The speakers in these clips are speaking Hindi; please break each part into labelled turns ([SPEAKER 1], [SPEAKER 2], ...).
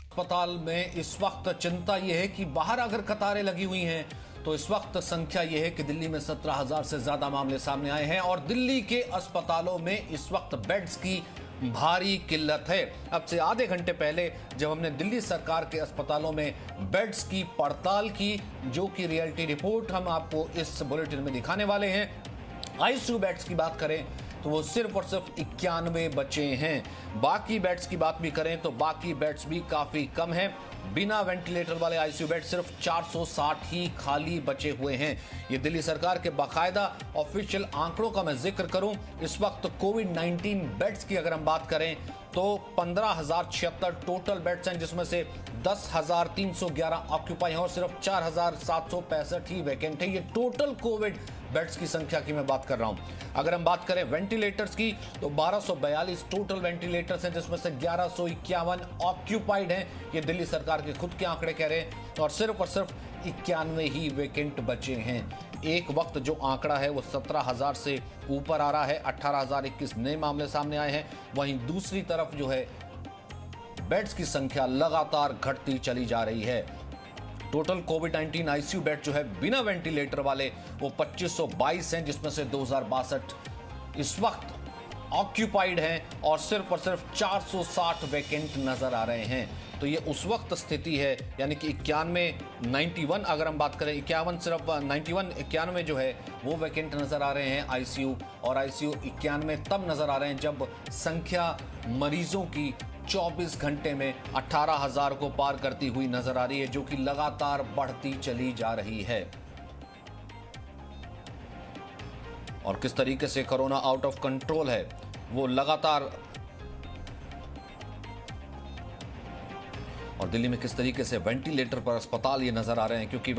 [SPEAKER 1] अस्पताल में इस वक्त चिंता यह है कि बाहर अगर कतारें लगी हुई हैं तो इस वक्त संख्या यह है कि दिल्ली में 17,000 से ज्यादा मामले सामने आए हैं और दिल्ली के अस्पतालों में इस वक्त बेड्स की भारी किल्लत है। अब से आधे घंटे पहले जब हमने दिल्ली सरकार के अस्पतालों में बेड्स की पड़ताल की, जो कि रियलिटी रिपोर्ट हम आपको इस बुलेटिन में दिखाने वाले हैं, आईसीयू बेड्स की बात करें तो वो सिर्फ और सिर्फ 91 बचे हैं। बाकी बेड्स की बात भी करें तो बाकी बेड्स भी काफी कम हैं। बिना वेंटिलेटर वाले आईसीयू बेड सिर्फ 460 ही खाली बचे हुए हैं। ये दिल्ली सरकार के बाकायदा ऑफिशियल आंकड़ों का मैं जिक्र करूं, इस वक्त कोविड-19 बेड्स की अगर हम बात करें तो 15,076 टोटल बेड्स हैं, जिसमें से 10,311 ऑक्यूपाई हैं और सिर्फ 4,765 ही वैकेंट है। ये टोटल कोविड बेड्स की संख्या की मैं बात कर रहा हूं। अगर हम बात करें वेंटिलेटर्स की तो 1242 टोटल वेंटिलेटर्स हैं, जिसमें से 1151 ऑक्यूपाइड हैं। ये दिल्ली सरकार के खुद के आंकड़े कह रहे हैं और सिर्फ 91 ही वैकेंट बचे हैं। एक वक्त जो आंकड़ा है वो 17,000 से ऊपर आ रहा है, 18,021 नए मामले सामने आए हैं। वहीं दूसरी तरफ जो है बेड्स की संख्या लगातार घटती चली जा रही है। टोटल कोविड-19 आईसीयू बेड जो है बिना वेंटिलेटर वाले वो 2522 हैं, जिसमें से 2062 इस वक्त ऑक्यूपाइड हैं और सिर्फ 460 वैकेंट नजर आ रहे हैं। तो ये उस वक्त स्थिति है, यानी कि 91 अगर हम बात करें 91 जो है वो वैकेंट नजर आ रहे हैं आईसीयू, और आईसीयू 91 तब नजर आ रहे हैं जब संख्या मरीजों की 24 घंटे में 18,000 को पार करती हुई नजर आ रही है, जो कि लगातार बढ़ती चली जा रही है। और किस तरीके से कोरोना आउट ऑफ कंट्रोल है वो लगातार, और दिल्ली में किस तरीके से वेंटिलेटर पर अस्पताल ये नजर आ रहे हैं, क्योंकि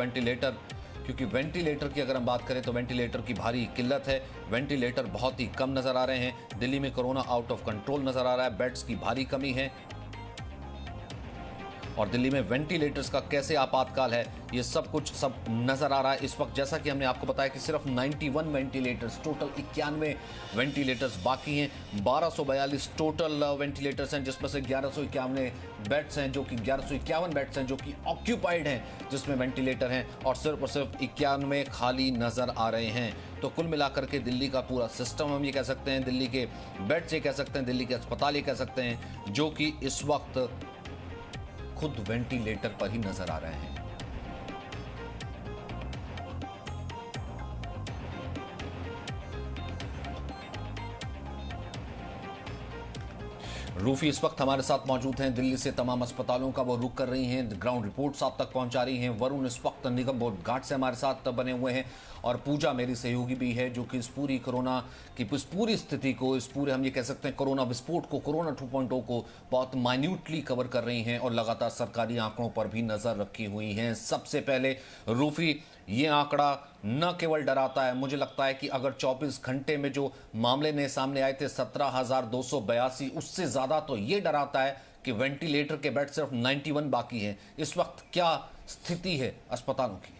[SPEAKER 1] वेंटिलेटर की अगर हम बात करें तो वेंटिलेटर की भारी किल्लत है। वेंटिलेटर बहुत ही कम नजर आ रहे हैं। दिल्ली में कोरोना आउट ऑफ कंट्रोल नजर आ रहा है, बेड्स की भारी कमी है और दिल्ली में वेंटिलेटर्स का कैसे आपातकाल है ये सब नजर आ रहा है इस वक्त। जैसा कि हमने आपको बताया कि सिर्फ 91 वेंटिलेटर्स, टोटल 91 वेंटिलेटर्स बाकी हैं। 1242 टोटल वेंटिलेटर्स हैं, जिसमें से 1151 बेड्स हैं, जो कि 1151 बेड्स हैं जो कि ऑक्यूपाइड हैं, जिसमें वेंटिलेटर हैं, और सिर्फ 91 खाली नजर आ रहे हैं। तो कुल मिलाकर के दिल्ली का पूरा सिस्टम हम ये कह सकते हैं, दिल्ली के बेड्स ये कह सकते हैं, दिल्ली के अस्पताल ये कह सकते हैं, जो कि इस वक्त खुद वेंटिलेटर पर ही नजर आ रहे हैं। रूफी इस वक्त हमारे साथ मौजूद हैं। दिल्ली से तमाम अस्पतालों का वो रुख कर रही हैं, ग्राउंड रिपोर्ट्स आप तक पहुंचा रही हैं। वरुण इस वक्त निगम बोर्ड घाट से हमारे साथ बने हुए हैं, और पूजा मेरी सहयोगी भी है, जो कि इस पूरी कोरोना की इस पूरी स्थिति को, इस पूरे हम ये कह सकते हैं कोरोना विस्फोट को, कोरोना 2.0 को बहुत माइन्यूटली कवर कर रही हैं और लगातार सरकारी आंकड़ों पर भी नजर रखी हुई हैं। सबसे पहले रूफी, ये आंकड़ा न केवल डराता है, मुझे लगता है कि अगर 24 घंटे में जो मामले नए सामने आए थे 17,282, उससे ज्यादा तो ये डराता है कि वेंटिलेटर के बेड सिर्फ 91 बाकी हैं। इस वक्त क्या स्थिति है अस्पतालों की?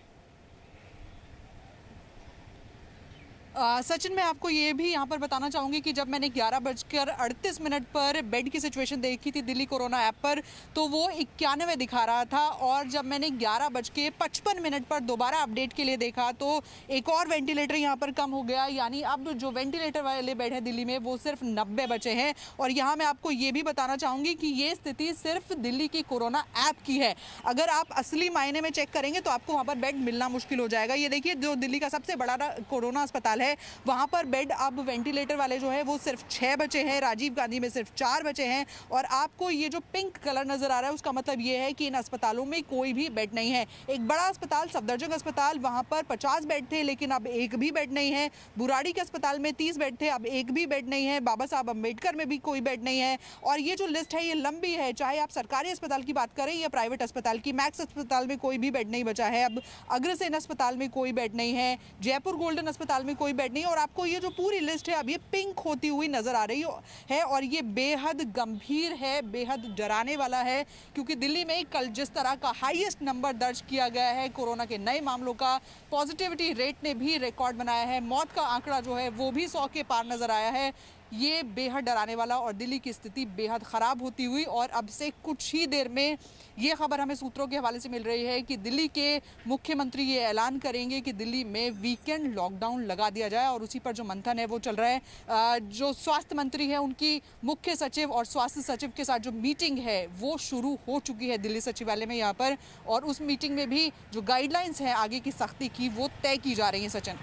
[SPEAKER 2] सचिन, मैं आपको ये भी यहाँ पर बताना चाहूँगी कि जब मैंने 11:38 पर बेड की सिचुएशन देखी थी दिल्ली कोरोना ऐप पर, तो वो 91 दिखा रहा था, और जब मैंने 11:55 पर दोबारा अपडेट के लिए देखा तो एक और वेंटिलेटर यहाँ पर कम हो गया, यानी अब जो वेंटिलेटर वाले बेड है दिल्ली में वो सिर्फ 90 बचे हैं। और यहाँ मैं आपको ये भी बताना चाहूँगी कि ये स्थिति सिर्फ दिल्ली की कोरोना ऐप की है। अगर आप असली मायने में चेक करेंगे तो आपको वहाँ पर बेड मिलना मुश्किल हो जाएगा। ये देखिए, जो दिल्ली का सबसे बड़ा कोरोना अस्पताल है वहां पर बेड अब वेंटिलेटर वाले जो है वो सिर्फ 6 बचे हैं, राजीव गांधी में सिर्फ 4 बचे हैं। और आपको ये जो पिंक कलर नजर आ रहा है उसका मतलब ये है कि इन अस्पतालों में कोई भी बेड नहीं है। एक बड़ा अस्पताल सफदरजंग अस्पताल, वहां पर 50 बेड थे, लेकिन अब एक भी बेड नहीं है। बुराड़ी के अस्पताल में 30 बेड थे, अब एक भी बेड नहीं है। बाबा साहब अम्बेडकर में भी कोई बेड नहीं है। और ये जो लिस्ट है ये लंबी है, चाहे आप सरकारी अस्पताल की बात करें या प्राइवेट अस्पताल की। मैक्स अस्पताल में कोई भी बेड नहीं बचा है, अब अग्रसेन अस्पताल में कोई बेड नहीं है, जयपुर गोल्डन अस्पताल में कोई बेड नहीं। और आपको ये जो पूरी लिस्ट है अब ये पिंक होती हुई नजर आ रही है, और ये बेहद गंभीर है, बेहद डराने वाला है, क्योंकि दिल्ली में कल जिस तरह का हाईएस्ट नंबर दर्ज किया गया है कोरोना के नए मामलों का, पॉजिटिविटी रेट ने भी रिकॉर्ड बनाया है, मौत का आंकड़ा जो है वो भी 100 के पार नजर आया है। ये बेहद डराने वाला और दिल्ली की स्थिति बेहद ख़राब होती हुई, और अब से कुछ ही देर में ये खबर हमें सूत्रों के हवाले से मिल रही है कि दिल्ली के मुख्यमंत्री ये ऐलान करेंगे कि दिल्ली में वीकेंड लॉकडाउन लगा दिया जाए, और उसी पर जो मंथन है वो चल रहा है। जो स्वास्थ्य मंत्री है उनकी मुख्य सचिव और स्वास्थ्य सचिव के साथ जो मीटिंग है वो शुरू हो चुकी है दिल्ली सचिवालय में यहाँ पर, और उस मीटिंग में भी जो गाइडलाइंस हैं आगे की सख्ती की वो तय की जा रही है। सचिन,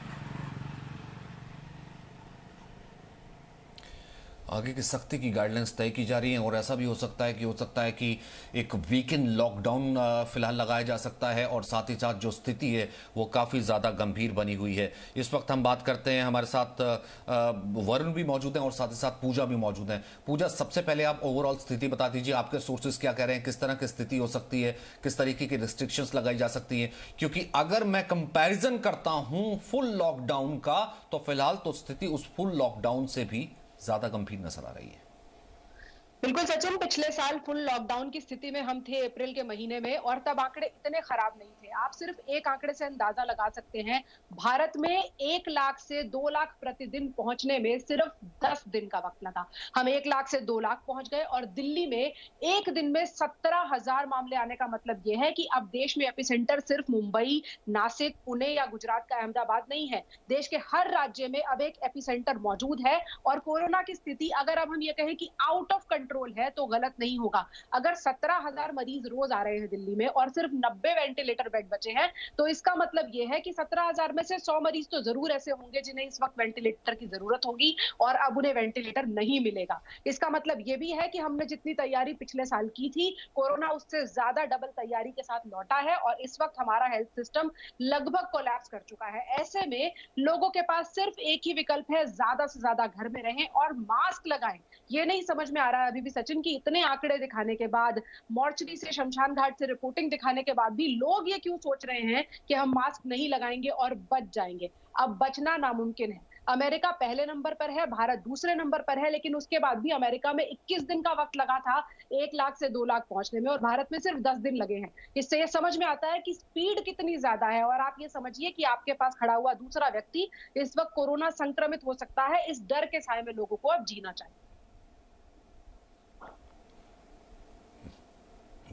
[SPEAKER 1] आगे की सख्ती की गाइडलाइंस तय की जा रही हैं, और ऐसा भी हो सकता है कि एक वीकेंड लॉकडाउन फिलहाल लगाया जा सकता है, और साथ ही साथ जो स्थिति है वो काफ़ी ज़्यादा गंभीर बनी हुई है। इस वक्त हम बात करते हैं, हमारे साथ वरुण भी मौजूद हैं और साथ ही साथ पूजा भी मौजूद हैं। पूजा, सबसे पहले आप ओवरऑल स्थिति बता दीजिए, आपके सोर्सेज क्या कह रहे हैं, किस तरह की स्थिति हो सकती है, किस तरीके की रिस्ट्रिक्शंस लगाई जा सकती हैं? क्योंकि अगर मैं कंपैरिजन करता हूं फुल लॉकडाउन का, तो फिलहाल तो स्थिति उस फुल लॉकडाउन से भी ज्यादा गंभीर नजर आ रही है।
[SPEAKER 3] बिल्कुल सचिन, पिछले साल फुल लॉकडाउन की स्थिति में हम थे अप्रैल के महीने में, और तब आंकड़े इतने खराब नहीं थे। आप सिर्फ एक आंकड़े से अंदाजा लगा सकते हैं, भारत में 1 लाख से 2 लाख प्रतिदिन पहुंचने में सिर्फ 10 दिन का वक्त लगा। हम 1 लाख से 2 लाख पहुंच गए, और दिल्ली में एक दिन में 17,000 मामले आने का मतलब यह है कि अब देश में एपिसेंटर सिर्फ मुंबई, नासिक, पुणे या गुजरात का अहमदाबाद नहीं है। देश के हर राज्य में अब एक एपिसेंटर मौजूद है, और कोरोना की स्थिति अगर अब हम ये कहें कि आउट ऑफ कंट्रोल है तो गलत नहीं होगा। अगर 17,000 मरीज रोज आ रहे हैं दिल्ली में और सिर्फ 90 वेंटिलेटर बेड बचे हैं, तो इसका मतलब यह है कि 17,000 में से 100 मरीज तो जरूर ऐसे होंगे जिन्हें इस वक्त वेंटिलेटर की जरूरत होगी, और अब उन्हें वेंटिलेटर नहीं मिलेगा। इसका मतलब यह भी है कि हमने जितनी तैयारी पिछले साल की थी, कोरोना उससे ज्यादा डबल तैयारी के साथ लौटा है, और इस वक्त हमारा हेल्थ सिस्टम लगभग कोलैप्स कर चुका है। ऐसे में लोगों के पास सिर्फ एक ही विकल्प है, ज्यादा से ज्यादा घर में रहें और मास्क लगाएं। ये नहीं समझ में आ रहा है अभी भी सचिन की इतने आंकड़े दिखाने के बाद, मोर्चरी से, शमशान घाट से रिपोर्टिंग दिखाने के बाद भी लोग ये क्यों सोच रहे हैं कि हम मास्क नहीं लगाएंगे और बच जाएंगे। अब बचना नामुमकिन है। अमेरिका पहले नंबर पर है, भारत दूसरे नंबर पर है, लेकिन उसके बाद भी अमेरिका में 21 दिन का वक्त लगा था 1 लाख से 2 लाख पहुंचने में, और भारत में सिर्फ 10 दिन लगे हैं। इससे ये समझ में आता है कि स्पीड कितनी ज्यादा है। और आप ये समझिए कि आपके पास खड़ा हुआ दूसरा व्यक्ति इस वक्त कोरोना संक्रमित हो सकता है। इस डर के साए में लोगों को अब जीना चाहिए।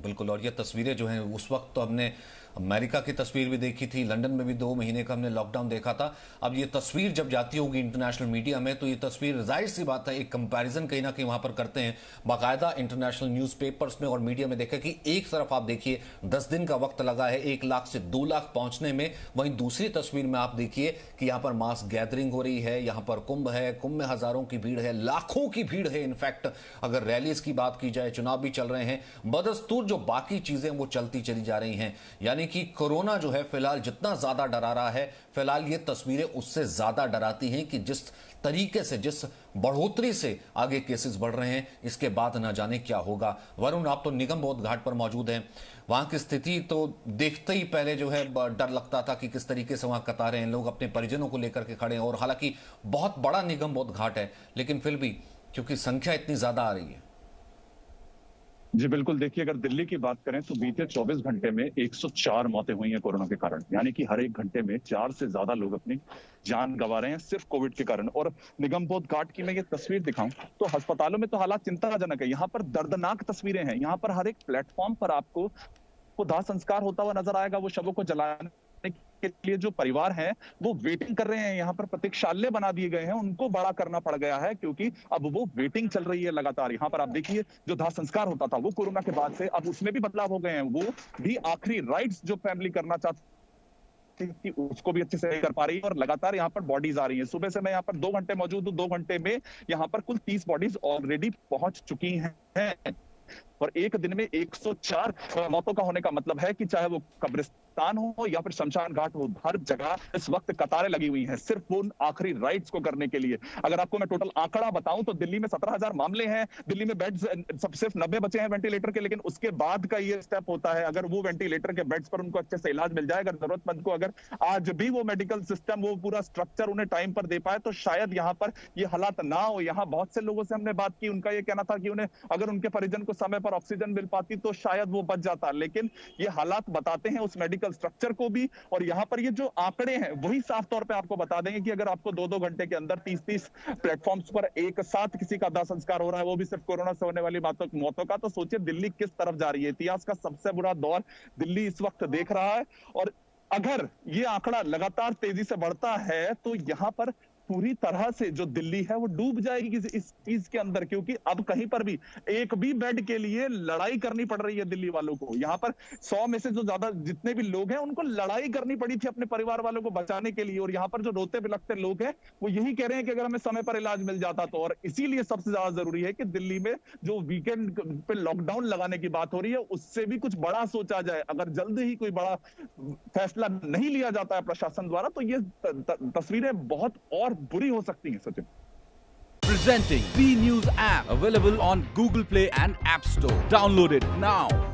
[SPEAKER 1] बिल्कुल, और ये तस्वीरें जो हैं, उस वक्त तो हमने अमेरिका की तस्वीर भी देखी थी, लंदन में भी 2 महीने का हमने लॉकडाउन देखा था। अब ये तस्वीर जब जाती होगी इंटरनेशनल मीडिया में, तो ये तस्वीर जाहिर सी बात है एक कंपैरिजन कहीं ना कहीं वहां पर करते हैं बाकायदा इंटरनेशनल न्यूज़पेपर्स में और मीडिया में। देखा कि एक तरफ आप देखिए 10 दिन का वक्त लगा है 1 लाख से 2 लाख पहुंचने में, वहीं दूसरी तस्वीर में आप देखिए कि यहाँ पर मास गैदरिंग हो रही है, यहाँ पर कुंभ है, कुंभ में हजारों की भीड़ है, लाखों की भीड़ है। इनफैक्ट अगर रैलीज की बात की जाए, चुनाव भी चल रहे हैं, बदस्तूर जो बाकी चीजें वो चलती चली जा रही हैं। यानी कि कोरोना जो है फिलहाल जितना ज्यादा डरा रहा है, फिलहाल ये तस्वीरें उससे ज्यादा डराती हैं कि जिस तरीके से, जिस बढ़ोतरी से आगे केसेस बढ़ रहे हैं, इसके बाद ना जाने क्या होगा। वरुण, आप तो निगम बोध घाट पर मौजूद हैं, वहां की स्थिति तो देखते ही पहले जो है डर लगता था कि किस तरीके से वहां कतारें हैं, लोग अपने परिजनों को लेकर के खड़े हैं, और हालांकि बहुत बड़ा निगम बोध घाट है, लेकिन फिर भी क्योंकि संख्या इतनी ज्यादा आ रही है।
[SPEAKER 4] जी बिल्कुल, देखिए अगर दिल्ली की बात करें तो बीते 24 घंटे में 104 मौतें हुई हैं कोरोना के कारण, यानी कि हर एक घंटे में 4 से ज्यादा लोग अपनी जान गंवा रहे हैं सिर्फ कोविड के कारण। और निगमबोध घाट की मैं ये तस्वीर दिखाऊं तो अस्पतालों में तो हालात चिंताजनक है। यहाँ पर दर्दनाक तस्वीरें हैं। यहाँ पर हर एक प्लेटफॉर्म पर आपको दाह संस्कार होता हुआ नजर आएगा। वो शवों को जलाने के लिए जो परिवार हैं वो वेटिंग कर रहे हैं। यहाँ पर प्रतीक्षालय बना दिए गए हैं, उनको बड़ा करना पड़ गया है क्योंकि अब वो वेटिंग चल रही है लगातार। यहाँ पर आप देखिए जो दाह संस्कार होता था वो कोरोना के बाद से अब उसमें भी बदलाव हो गए हैं। वो भी आखिरी राइट्स जो फैमिली करना चाहती उसको भी अच्छे से नहीं कर पा रही है, और लगातार यहाँ पर बॉडीज आ रही हैं। सुबह से मैं यहाँ पर 2 घंटे मौजूद हूँ। 2 घंटे में यहाँ पर कुल 30 बॉडीज ऑलरेडी पहुंच चुकी हैं, और एक दिन में 104 मौतों का होने का मतलब है कि चाहे वो कब्रिस्तान हो या फिर शमशान घाट हो, हर जगह इस वक्त कतारें लगी हुई हैं सिर्फ उन आखिरी राइट्स को करने के लिए। अगर आपको मैं टोटल आंकड़ा बताऊं तो दिल्ली में 17,000 मामले हैं। दिल्ली में बेड्स सिर्फ 90 बचे हैं वेंटिलेटर के, लेकिन उसके बाद का ये स्टेप होता है अगर वो वेंटिलेटर के बेड्स पर उनको अच्छे से इलाज मिल जाए, अगर जरूरतमंद को अगर आज भी वो मेडिकल सिस्टम, वो पूरा स्ट्रक्चर उन्हें टाइम पर दे पाए, तो शायद यहाँ पर ये हालात ना हो। यहाँ बहुत से लोगों से हमने बात की, उनका ये कहना था कि उन्हें अगर उनके परिजन को समय पर पर ऑक्सीजन मिल पाती तो शायद वो बच जाता, लेकिन ये हालात बताते हैं उस मेडिकल स्ट्रक्चर को भी। और यहाँ पर ये जो आंकड़े हैं वही साफ तौर पे आपको बता देंगे कि अगर आपको 2-2 घंटे के अंदर 30-30 प्लेटफॉर्म्स पर एक साथ किसी का दाह संस्कार हो रहा है, वो भी सिर्फ कोरोना से होने वाली मौतों का, तो सोचिए दिल्ली किस तरफ जा रही है। इतिहास का सबसे बुरा दौर दिल्ली इस वक्त देख रहा है। और अगर ये आंकड़ा लगातार तेजी से बढ़ता है तो यहाँ पर पूरी तरह से जो दिल्ली है वो डूब जाएगी इस चीज के अंदर, क्योंकि अब कहीं पर भी एक भी बेड के लिए लड़ाई करनी पड़ रही है दिल्ली वालों को। यहाँ पर 100 में से जो ज्यादा जितने भी लोग हैं उनको लड़ाई करनी पड़ी थी अपने परिवार वालों को बचाने के लिए। और यहाँ पर जो रोते बिलखते लोग हैं वो यही कह रहे हैं कि अगर हमें समय पर इलाज मिल जाता तो। और इसीलिए सबसे ज्यादा जरूरी है कि दिल्ली में जो वीकेंड पे लॉकडाउन लगाने की बात हो रही है उससे भी कुछ बड़ा सोचा जाए। अगर जल्द ही कोई बड़ा फैसला नहीं लिया जाता है प्रशासन द्वारा तो ये तस्वीरें बहुत और बुरी हो सकती हैं। Sachin,
[SPEAKER 5] Presenting B News app, available on Google Play and App Store. Download it now.